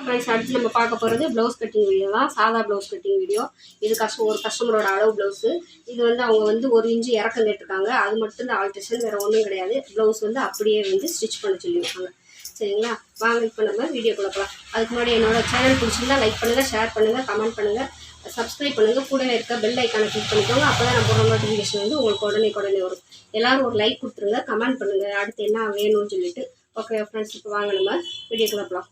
Friends அடுத்து நம்ம பார்க்க போகிறது ப்ளவுஸ் கட்டிங் வீடியோ தான். சாதா ப்ளவுஸ் கட்டிங் வீடியோ. இது ஒரு கஸ்டமரோட அளவு ப்ளவுஸு. இது வந்து அவங்க வந்து 1 இன்ச்சு இறக்கம் கேட்டிருக்காங்க. அது மட்டும் தான் ஆல்ட்ரேஷன், வேறு ஒன்றும் கிடையாது. ப்ளவுஸ் வந்து அப்படியே வந்து ஸ்டிச் பண்ண சொல்லியிருக்காங்க. சரிங்களா, வாங்க இப்போ நம்ம வீடியோக்குள்ள போகலாம். அதுக்கு முன்னாடி என்னோடய சேனல் பிடிச்சிருந்தா லைக் பண்ணுங்கள், ஷேர் பண்ணுங்கள், கமெண்ட் பண்ணுங்கள், சப்ஸ்கிரைப் பண்ணுங்கள். கூடவே இருக்க பெல் ஐக்கானை கிளிக் பண்ணிக்கோங்க. அப்போ தான் நான் போகிற நோட்டிஃபிகேஷன் வந்து உங்களுக்கு உடனே வரும். எல்லோரும் ஒரு லைக் கொடுத்துருங்க, கமெண்ட் பண்ணுங்கள் அடுத்து என்ன வேணும்னு சொல்லிட்டு. ஓகே ஃப்ரெண்ட்ஸ், இப்போ வாங்க நம்ம வீடியோக்குள்ள போகலாம்.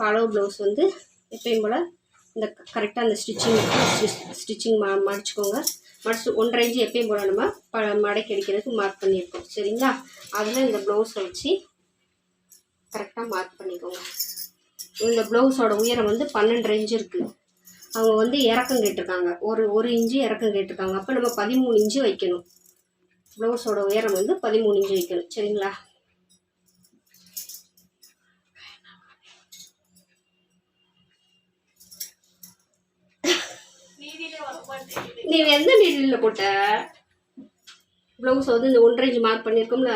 அளவு ப்ளவுஸ் வந்து எப்பயும் போல் இந்த கரெக்டாக அந்த ஸ்டிச்சிங் மடிச்சுக்கோங்க. மடிச்சு 1.5 இன்ச்சு எப்பயும் போல் நம்ம மடக்கி அடிக்கிறதுக்கு மார்க் பண்ணியிருக்கோம். சரிங்களா, அதில் இந்த ப்ளவுஸை வச்சு கரெக்டாக மார்க் பண்ணிக்கோங்க. இந்த ப்ளவுஸோட உயரம் வந்து 12.5 இன்ச்சு இருக்குது. அவங்க வந்து இறக்கம் கேட்டிருக்காங்க, ஒரு இன்ச்சு இறக்கம் கேட்டிருக்காங்க. அப்போ நம்ம 13 இன்ச்சு வைக்கணும். ப்ளவுஸோட உயரம் வந்து 13 இன்ச்சு வைக்கணும். சரிங்களா, நீ எந்த நீடில் போட்ட ப்ளவுஸ் வந்து இந்த 1.5 இன்ச்சு மார்க் பண்ணியிருக்கோம்ல,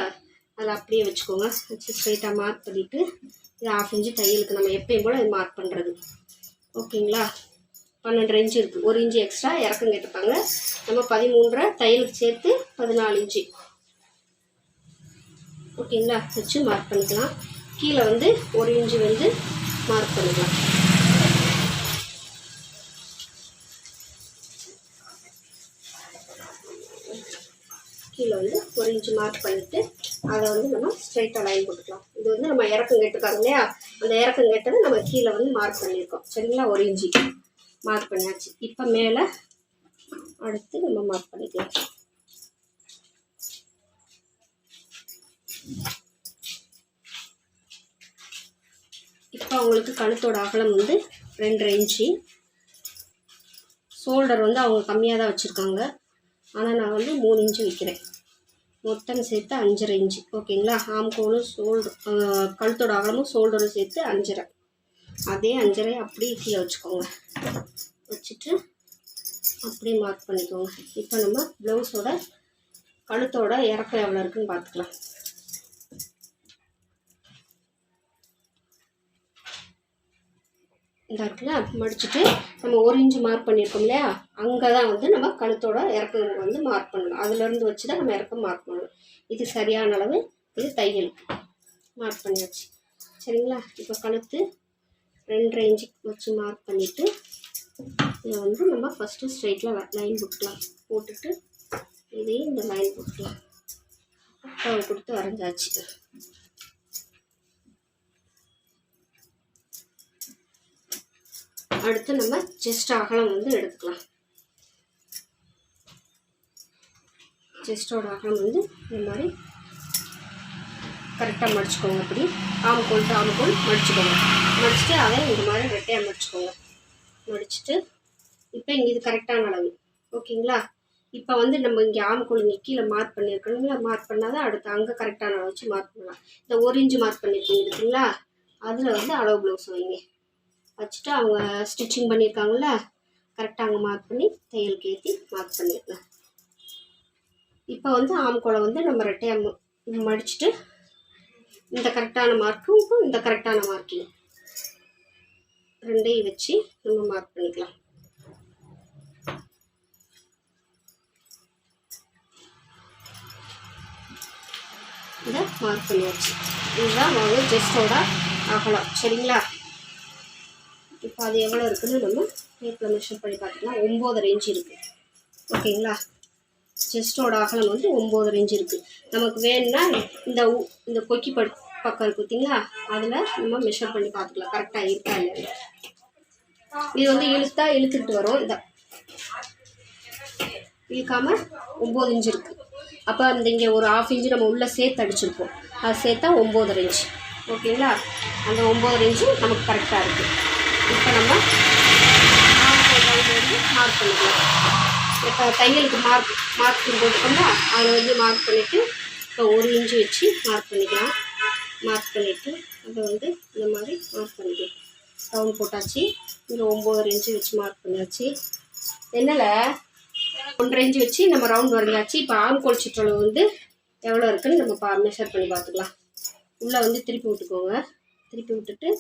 அதில் அப்படியே வச்சுக்கோங்க. வச்சு ஸ்ட்ரைட்டாக மார்க் பண்ணிவிட்டு இது 1/2 இன்ச்சு தையலுக்கு நம்ம எப்பயும் போல் இது மார்க் பண்ணுறது. ஓகேங்களா, 12.5 இன்ச்சு இருக்குது. 1 இன்ச்சு எக்ஸ்ட்ரா இறக்கம் கேட்டிருப்பாங்க. நம்ம 13.5 தையலுக்கு சேர்த்து 14 இன்ச்சு. ஓகேங்களா, வச்சு மார்க் பண்ணிக்கலாம். கீழே வந்து 1 இன்ச்சு வந்து மார்க் பண்ணிக்கலாம். கீழே வந்து 1 இன்ச்சு மார்க் பண்ணிவிட்டு அதை வந்து நம்ம ஸ்ட்ரைட்டாக லைன் போட்டுக்கலாம். இது வந்து நம்ம இறக்கம் கேட்டிருக்காங்க இல்லையா, அந்த இறக்கம் கேட்டதை நம்ம கீழே வந்து மார்க் பண்ணியிருக்கோம். சரிங்களா, 1 இன்ச்சு மார்க் பண்ணியாச்சு. இப்போ மேலே அடுத்து நம்ம மார்க் பண்ணிக்கலாம். இப்போ அவங்களுக்கு கழுத்தோட அகலம் வந்து 2.5 இன்ச்சு. ஷோல்டர் வந்து அவங்க கம்மியாக தான் வச்சுருக்காங்க. ஆனால் நான் வந்து 3 இன்ச்சு வைக்கிறேன். மொத்தம் சேர்த்து 5.5 இன்ச்சு. ஓகேங்களா, ஆம்கோலும் கழுத்தோட அகலமும் ஷோல்டரும் சேர்த்து 5.5. அதே 5.5 அப்படியே கீழே வச்சுக்கோங்க. வச்சுட்டு அப்படியே மார்க் பண்ணிக்கோங்க. இப்போ நம்ம ப்ளவுஸோட கழுத்தோட இறக்கம் எவ்வளோ இருக்குன்னு பார்த்துக்கலாம். இந்த இருக்குல்ல, மடிச்சுட்டு நம்ம 1 இன்ச்சு மார்க் பண்ணியிருக்கோம் இல்லையா, அங்கே தான் வந்து நம்ம கழுத்தோட இறக்கம் வந்து மார்க் பண்ணணும். அதுலேருந்து வச்சு தான் நம்ம இறக்கம் மார்க் பண்ணணும். இது சரியான அளவு. இது தையலுக்கு மார்க் பண்ணியாச்சு. சரிங்களா, இப்போ கழுத்து 2.5 இன்ச்சு வச்சு மார்க் பண்ணிவிட்டு இதை வந்து நம்ம ஃபஸ்ட்டு ஸ்ட்ரைட்டில் லைன் போட்டுக்கலாம். போட்டுட்டு இதையும் இந்த லைன் போட்டுக்கலாம். அப்பாவை கொடுத்து வரைஞ்சாச்சு. அடுத்து நம்ம செஸ்ட் அகலம் வந்து எடுத்துக்கலாம். செஸ்டோட அகலம் வந்து இந்த மாதிரி கரெக்டாக மடிச்சுக்கோங்க. அப்படி ஆம்கோல் டு ஆம்கோல் மடிச்சுக்கோங்க. மடிச்சுட்டு அதை இந்த மாதிரி ரெட்டையாக மடிச்சுக்கோங்க. மடிச்சுட்டு இப்போ இங்கே இது கரெக்டான அளவு. ஓகேங்களா, இப்போ வந்து நம்ம இங்கே ஆம்கோல் இங்கே கீழே மார்க் பண்ணியிருக்கணுங்களா, மார்க் பண்ணால் தான் அடுத்து அங்கே கரெக்டான அளவு வச்சு மார்க் பண்ணலாம். இந்த 1 இன்ச்சு மார்க் பண்ணியிருக்கீங்க இருக்குங்களா, அதில் வந்து அளவு ப்ளவுஸ் வைங்க. வச்சுட்டு அவங்க ஸ்டிச்சிங் பண்ணியிருக்காங்கள, கரெக்டாக அங்கே மார்க் பண்ணி தையலுக்கு ஏற்றி மார்க் பண்ணியிருக்கலாம். இப்போ வந்து ஆம்கோலை வந்து நம்ம ரெட்டையாக மடிச்சுட்டு இந்த கரெக்டான மார்க்கும் இந்த கரெக்டான மார்க்கிங் ரெண்டையும் வச்சு நம்ம மார்க் பண்ணிக்கலாம். இதை மார்க் பண்ணியாச்சு. இதுதான் அவங்க செஸ்டோட அகலம். சரிங்களா, இப்போ அது எவ்வளோ இருக்குதுன்னு நம்ம டேப்பில் மெஷர் பண்ணி பார்த்துக்கலாம். 9.5 இன்ச்சு இருக்குது. ஓகேங்களா, செஸ்டோட அகலம் வந்து 9.5 இன்ச்சு இருக்குது. நமக்கு வேணும்னா இந்த கொக்கி பக்கம் இருக்குது பார்த்தீங்களா, அதில் நம்ம மெஷர் பண்ணி பார்த்துக்கலாம் கரெக்டாக இருக்கா இல்லையா. இது வந்து இழுத்துக்கிட்டு வரும். இதை இழுக்காமல் 9 இன்ச்சு இருக்குது. அப்போ அந்த இங்கே ஒரு 1/2 இன்ச்சு நம்ம உள்ளே சேர்த்து அடிச்சிருப்போம். அது சேர்த்தா 9.5 இன்ச்சு. ஓகேங்களா, அந்த 9.5 இன்ச்சு நமக்கு கரெக்டாக இருக்குது. இப்போ நம்ம மார்க் பண்ணிக்கலாம். இப்போ தையலுக்கு மார்க் போட்டுக்கோங்க. அதை வந்து மார்க் பண்ணிவிட்டு இப்போ 1 இன்ச்சு வச்சு மார்க் பண்ணிக்கலாம். மார்க் பண்ணிவிட்டு அதை வந்து இந்த மாதிரி மார்க் பண்ணிக்கலாம். ரவுண்ட் போட்டாச்சு. இங்கே 9.5 இன்ச்சு வச்சு மார்க் பண்ணியாச்சு. என்னல 1.5 இன்ச்சு வச்சு நம்ம ரவுண்ட் வரைஞ்சாச்சு. இப்போ ஆம்கோல் சுற்றளவு வந்து எவ்வளோ இருக்குன்னு நம்ம மெஷர் பண்ணி பார்த்துக்கலாம். உள்ளே வந்து திருப்பி விட்டுக்கோங்க. திருப்பி விட்டுட்டு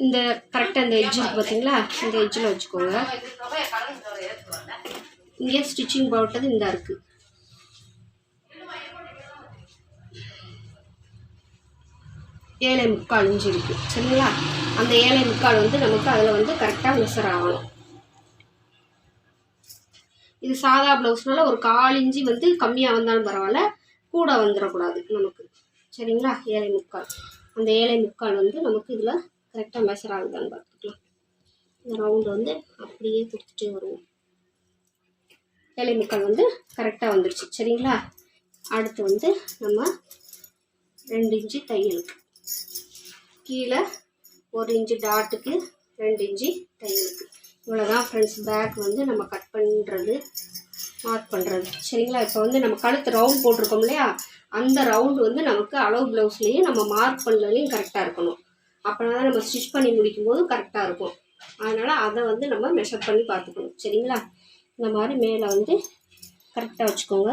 இந்த கரெக்டாக இந்த எட்ஜ் இருக்குது பார்த்தீங்களா, இந்த எட்ஜில் வச்சுக்கோங்க. இங்கே ஸ்டிச்சிங் போட்டது இந்த இருக்குது. ஏழை முக்கால் இன்ச்சு இருக்குது சரிங்களா. அந்த ஏழை முக்கால் வந்து நமக்கு அதில் வந்து கரெக்டாக மெஷர் ஆகணும். இது சாதா ப்ளவுஸ்னால ஒரு 1/4 இன்ச்சு வந்து கம்மியாக வந்தாலும் பரவாயில்ல, கூட வந்துடக்கூடாது நமக்கு சரிங்களா. ஏழை முக்கால், அந்த ஏழை முக்கால் வந்து நமக்கு இதில் கரெக்டாக மெஷர் ஆகுதான்னு பார்த்துக்கலாம். இந்த ரவுண்டு வந்து அப்படியே கொடுத்துட்டே வருவோம். ஏழை முக்கால் வந்து கரெக்டாக வந்துடுச்சு சரிங்களா. அடுத்து வந்து நம்ம 2 இன்ச்சு தையலுக்கு கீழே 1 இன்ச்சு டாட்டுக்கு 2 இன்ச்சு தையலுக்கு. இவ்வளோதான் ஃப்ரெண்ட்ஸ் பேக் வந்து நம்ம கட் பண்ணுறது, மார்க் பண்ணுறது சரிங்களா. இப்போ வந்து நம்ம கழுத்து ரவுண்ட் போட்டிருக்கோம் இல்லையா, அந்த ரவுண்டு வந்து நமக்கு அளவு ப்ளவுஸ்லேயும் நம்ம மார்க் பண்ணலையும் கரெக்டாக இருக்கணும். அப்படின்னா தான் நம்ம ஸ்டிச் பண்ணி முடிக்கும் போது கரெக்டாக இருக்கும். அதனால் அதை வந்து நம்ம மெஷர் பண்ணி பார்த்துக்கணும் சரிங்களா. இந்த மாதிரி மேலே வந்து கரெக்டாக வச்சுக்கோங்க.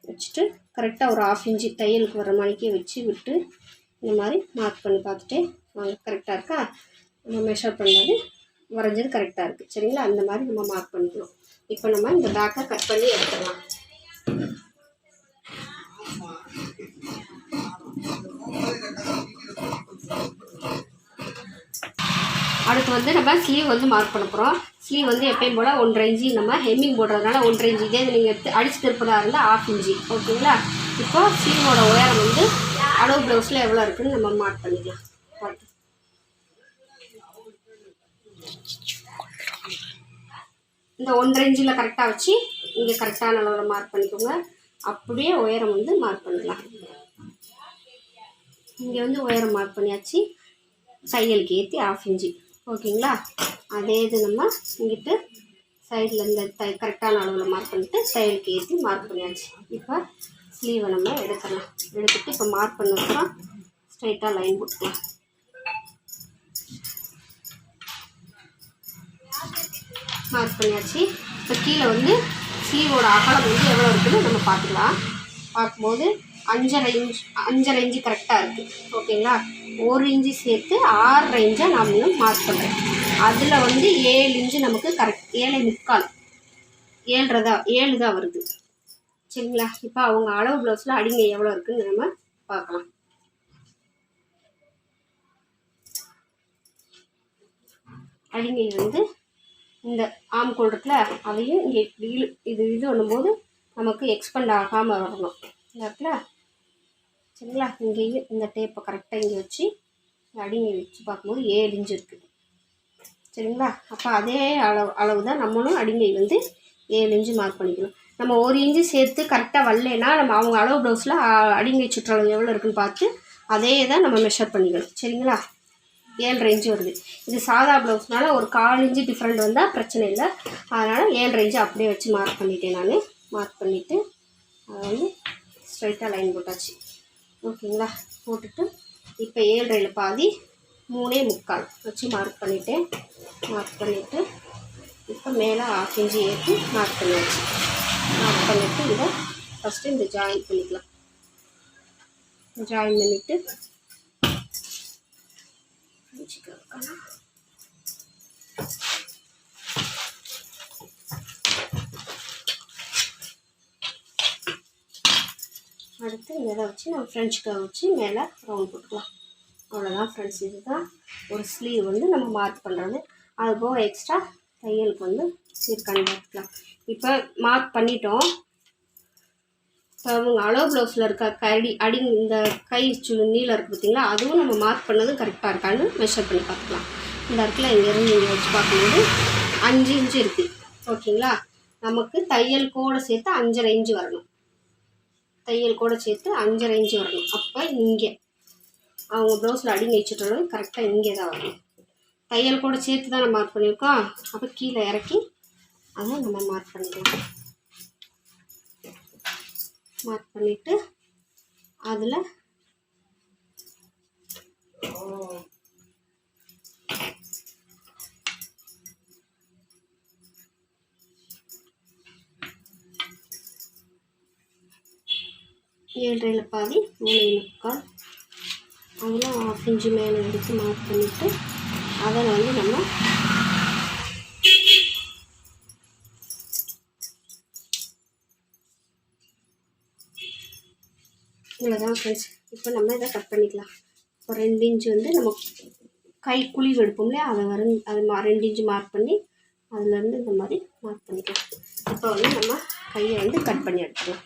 வச்சுட்டு கரெக்டாக ஒரு 1/2 இன்ச்சு தையலுக்கு வர மாதிரிக்கே வச்சு விட்டு இந்த மாதிரி மார்க் பண்ணி பார்த்துட்டு வாங்க. கரெக்டாக இருக்கா, நம்ம மெஷர் பண்ணது வரைஞ்சது கரெக்டாக இருக்குது சரிங்களா. அந்த மாதிரி நம்ம மார்க் பண்ணிக்கணும். இப்போ நம்ம இந்த பேக்கை கட் பண்ணி எடுத்துடலாம். அடுத்து வந்து நம்ம ஸ்லீவ் வந்து மார்க் பண்ண போகிறோம். ஸ்லீவ் வந்து எப்பயும் போல் 1.5 இன்ச்சு, நம்ம ஹெம்மிங் போடுறதுனால 1.5 இன்ச்சு. இதே நீங்கள் எடுத்து அடிச்சு திருப்பதாக இருந்தால் 1/2 இன்ச்சு ஓகேங்களா. இப்போ ஸ்லீவோட உயரம் வந்து அளவு ப்ளவுஸில் எவ்வளோ இருக்குதுன்னு நம்ம மார்க் பண்ணிக்கலாம். பார்த்து இந்த 1.5 இன்ச்சில் கரெக்டாக வச்சு இங்கே கரெக்டான அளவில் மார்க் பண்ணிக்கோங்க. அப்படியே உயரம் வந்து மார்க் பண்ணிக்கலாம். இங்கே வந்து உயரம் மார்க் பண்ணியாச்சு, தையலுக்கு ஏற்றி 1/2 இன்ச்சு ஓகேங்களா. அதே இது நம்ம இங்கிட்டு சைடில் இந்த கரெக்டான அளவில் மார்க் பண்ணிவிட்டு தையலுக்கு ஏற்றி மார்க் பண்ணியாச்சு. இப்போ ஸ்லீவை நம்ம எடுத்துடலாம். எடுத்துகிட்டு இப்போ மார்க் பண்ணதுக்கப்புறம் ஸ்ட்ரைட்டாக லைன் போட்டுக்கலாம். மார்க் பண்ணியாச்சு. இப்போ கீழே வந்து ஸ்லீவோட அகலம் வந்து எவ்வளோ இருக்குதுன்னு நம்ம பார்த்துக்கலாம். பார்க்கும்போது 5.5 இன்ச்சு கரெக்டாக இருக்குது ஓகேங்களா. 1 இன்ச்சு சேர்த்து 6.5 இன்ச்சை நான் இன்னும் மார்க் பண்ணுறேன். அதில் வந்து 7 இன்ச்சு நமக்கு கரெக்ட், 7.25 7 தான் வருது சரிங்களா. இப்போ அவங்க அளவு ப்ளவுஸில் அடிங்க எவ்வளோ இருக்குதுன்னு நம்ம பார்க்கலாம். அடிங்கை வந்து இந்த ஆம்கோல் இருக்குல்ல, அதையும் இங்கே இது பண்ணும்போது நமக்கு எக்ஸ்பெண்ட் ஆகாமல் வரணும். இந்த இடத்துல சரிங்களா. இங்கேயும் இந்த டேப்பை கரெக்டாக இங்கே வச்சு அடிங்கை வச்சு பார்க்கும்போது 7 இன்ச்சு இருக்குது சரிங்களா. அப்போ அதே அளவு தான் நம்மளும் அடிங்கை வந்து 7 இன்ச்சு மார்க் பண்ணிக்கணும். நம்ம 1 இன்ச்சு சேர்த்து கரெக்டாக வரலைன்னா நம்ம அவங்க அளவு ப்ளவுஸில் அடிங்கை சுற்றளவு எவ்வளோ இருக்குதுன்னு பார்த்து அதே தான் நம்ம மெஷர் பண்ணிக்கணும் சரிங்களா. 7.5 இன்ச்சு வருது. இது சாதா ப்ளவுஸ்னால ஒரு 1/4 இன்ச்சு டிஃப்ரெண்ட் வந்தால் பிரச்சனை இல்லை. அதனால் 7.5 இன்ச்சு அப்படியே வச்சு மார்க் பண்ணிட்டேன். நான் மார்க் பண்ணிவிட்டு அதை வந்து ஸ்ட்ரைட்டாக லைன் போட்டாச்சு ஓகேங்களா. போட்டுட்டு இப்போ 7.5 பாதி 3.25 வச்சு மார்க் பண்ணிவிட்டேன். மார்க் பண்ணிவிட்டு இப்போ மேலே 1/2 இன்ச்சு ஏற்றி மார்க் பண்ணியாச்சு. மார்க் பண்ணிவிட்டு இதை ஃபஸ்ட்டு இந்த ஜாயின் பண்ணிக்கலாம். ஜாயின் பண்ணிவிட்டு அடுத்து இதை வச்சு நம்ம ஃப்ரெஞ்ச் கர்வ் வச்சு மேலே ரவுண்ட் போட்டுக்கலாம். அவ்வளோதான் ஃப்ரெண்ட்ஸ். இதுதான் ஒரு ஸ்லீவ் வந்து நம்ம மார்க் பண்ணுறது. அது போக எக்ஸ்ட்ரா தையலுக்கு வந்து இருக்கான்னு பார்த்துக்கலாம். இப்போ மார்க் பண்ணிட்டோம். இப்போ அவங்க அளவு ப்ளவுஸில் இருக்க இந்த கை நீளம் இருக்குது பார்த்தீங்களா, அதுவும் நம்ம மார்க் பண்ணதும் கரெக்டாக இருக்கான்னு மெஷர் பண்ணி பார்த்துக்கலாம். இந்த இடத்துல இங்கேருந்து இங்கே வச்சு பார்க்கும்போது 5 இன்ச்சு இருக்குது ஓகேங்களா. நமக்கு தையல் கூட சேர்த்து 5.5 இன்ச்சு வரணும். தையல் கூட சேர்த்து 5.5 இன்ச்சு வரணும். அப்போ இங்கே அவங்க ப்ளவுஸில் அடிங்க வச்சுட்டாலும் கரெக்டாக இங்கே தான் வரணும். தையல் கூட சேர்த்து தான் நம்ம மார்க் பண்ணியிருக்கோம். அப்போ கீழே இறக்கி அதை நம்ம மார்க் பண்ணிக்கலாம். மார்க் பண்ணிவிட்டு அதில் 7.5 பாதி 3.25 அதில் 1/2 இன்ச்சு மேலே எடுத்து மார்க் பண்ணிவிட்டு அதில் வந்து நம்ம இவ்வளோதான் ஃப்ரெண்ட்ஸ். இப்போ நம்ம இதை கட் பண்ணிக்கலாம். இப்போ 2 இன்ச்சு வந்து நம்ம கை குழிவு எடுப்போம் இல்லையா, அதை அது 2 இன்ச்சு மார்க் பண்ணி அதுலேருந்து இந்த மாதிரி மார்க் பண்ணிக்கலாம். இப்போ வந்து நம்ம கையை வந்து கட் பண்ணி எடுத்துக்கலாம்.